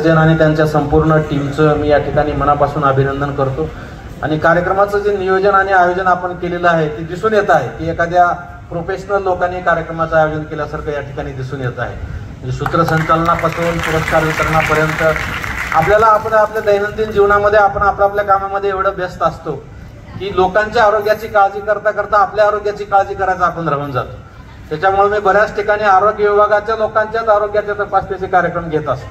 आणि त्यांच्या संपूर्ण टीमचं मी या ठिकाणी मनापासून अभिनंदन करतो। आणि कार्यक्रमाचं जे नियोजन आणि आयोजन आपण केलेलं आहे ते दिसून येत आहे की एखाद्या प्रोफेशनल लोकांनी कार्यक्रमाचं आयोजन केल्यासारखं या ठिकाणी दिसून येत आहे। म्हणजे सूत्रसंचालनापासून पुरस्कार वितरणापर्यंत आपल्याला आपल्या दैनंदिन जीवनामध्ये आपण आपल्या कामामध्ये एवढं व्यस्त असतो की लोकांच्या आरोग्याची काळजी करता करता आपल्या आरोग्याची काळजी करायचं आपण राहून जातो। त्याच्यामुळे मी बऱ्याच ठिकाणी आरोग्य विभागाच्या लोकांच्याच आरोग्याच्या तपासणीचे कार्यक्रम घेत असतो,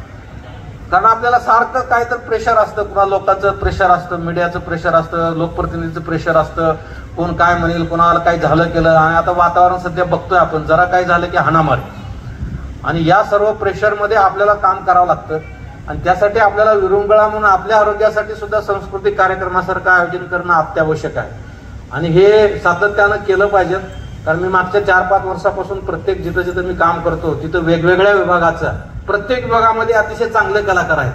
कारण आपल्याला सारखं काय तर प्रेशर असतं, कुणा लोकांचं प्रेशर असतं, मीडियाचं प्रेशर असतं, लोकप्रतिनिधीचं प्रेशर असतं, कोण काय म्हणेल, कोणाला काय झालं केलं। आणि आता वातावरण सध्या बघतोय आपण, जरा काय झालं की हाणामारी, आणि या सर्व प्रेशरमध्ये आपल्याला काम करावं लागतं। आणि त्यासाठी आपल्याला विरंगुळा म्हणून आपल्या आरोग्यासाठी सुद्धा सांस्कृतिक कार्यक्रमासारखं आयोजन करणं अत्यावश्यक आहे। आणि हे सातत्यानं केलं पाहिजे, कारण मी मागच्या 4-5 वर्षापासून प्रत्येक जिथं जिथं मी काम करतो तिथं वेगवेगळ्या विभागाचा प्रत्येक विभागामध्ये अतिशय चांगले कलाकार आहेत,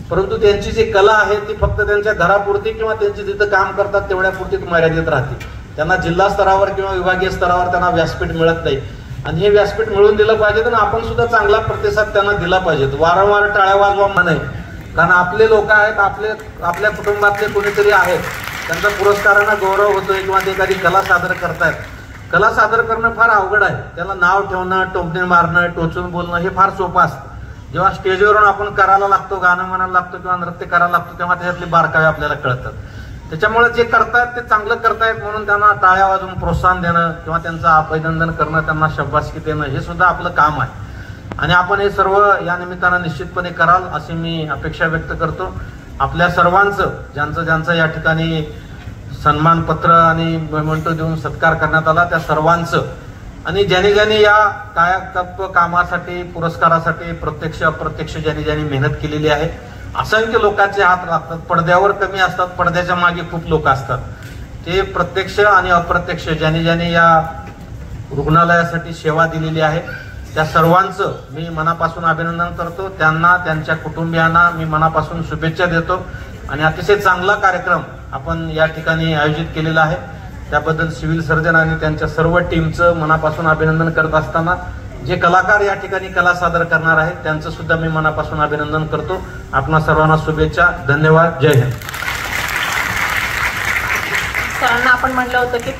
परंतु त्यांची जी कला आहे ती फक्त त्यांच्या घरापुरती किंवा त्यांची जिथं काम करतात तेवढ्यापुरतीच मर्यादित राहते। त्यांना जिल्हा स्तरावर किंवा विभागीय स्तरावर त्यांना व्यासपीठ मिळत नाही, आणि हे व्यासपीठ मिळून दिलं पाहिजे आणि आपण सुद्धा चांगला प्रतिसाद त्यांना दिला पाहिजे। वारंवार टाळ्या वाजवा म्हणे, कारण आपले लोक आहेत, आपल्या कुटुंबातले कोणीतरी आहेत, त्यांचा पुरस्कारांना गौरव होतोय किंवा ते एखादी कला सादर करतायत। कला सादर करणं फार अवघड आहे, त्याला नाव ठेवणं, टोमणे मारणं, टोचून बोलणं हे फार सोपं असतं। जेव्हा स्टेजवरून आपण करायला लागतो, गाणं म्हणायला लागतो किंवा नृत्य करायला लागतो, तेव्हा त्याच्यातले बारकावे आपल्याला कळतात। त्याच्यामुळे जे करतायत ते चांगलं करतायत म्हणून त्यांना टाळ्या वाजवून प्रोत्साहन देणं किंवा त्यांचं अभिनंदन करणं, त्यांना शाबासकी देणं हे सुद्धा आपलं काम आहे। आणि आपण हे सर्व या निमित्तानं निश्चितपणे कराल अशी मी अपेक्षा व्यक्त करतो। आपल्या सर्वांचं ज्यांचं या ठिकाणी सन्मानपत्र आणि मेमेंटो देऊन सत्कार करण्यात आला त्या सर्वांचं, आणि ज्यांनी या कायाकल्प कामासाठी, पुरस्कारासाठी प्रत्यक्ष अप्रत्यक्ष ज्यांनी मेहनत केलेली आहे, असंख्य लोकांचे हात लागतात। पडद्यावर कमी असतात, पडद्याच्या मागे खूप लोक असतात। ते प्रत्यक्ष आणि अप्रत्यक्ष ज्यांनी या रुग्णालयासाठी सेवा दिलेली आहे त्या सर्वांचं मी मनापासून अभिनंदन करतो। त्यांना, त्यांच्या कुटुंबियांना मी मनापासून शुभेच्छा देतो। आणि अतिशय चांगला कार्यक्रम आपण या ठिकाणी आयोजित केलेला आहे, त्याबद्दल सिव्हिल सर्जन आणि त्यांच्या सर्व टीमचं मनापासून अभिनंदन करत असताना जे कलाकार या ठिकाणी कला सादर करणार आहेत त्यांचं सुद्धा मी मनापासून अभिनंदन करतो। आपणा सर्वांना शुभेच्छा, धन्यवाद, जय हिंद। सरांना आपण म्हटलं होतं की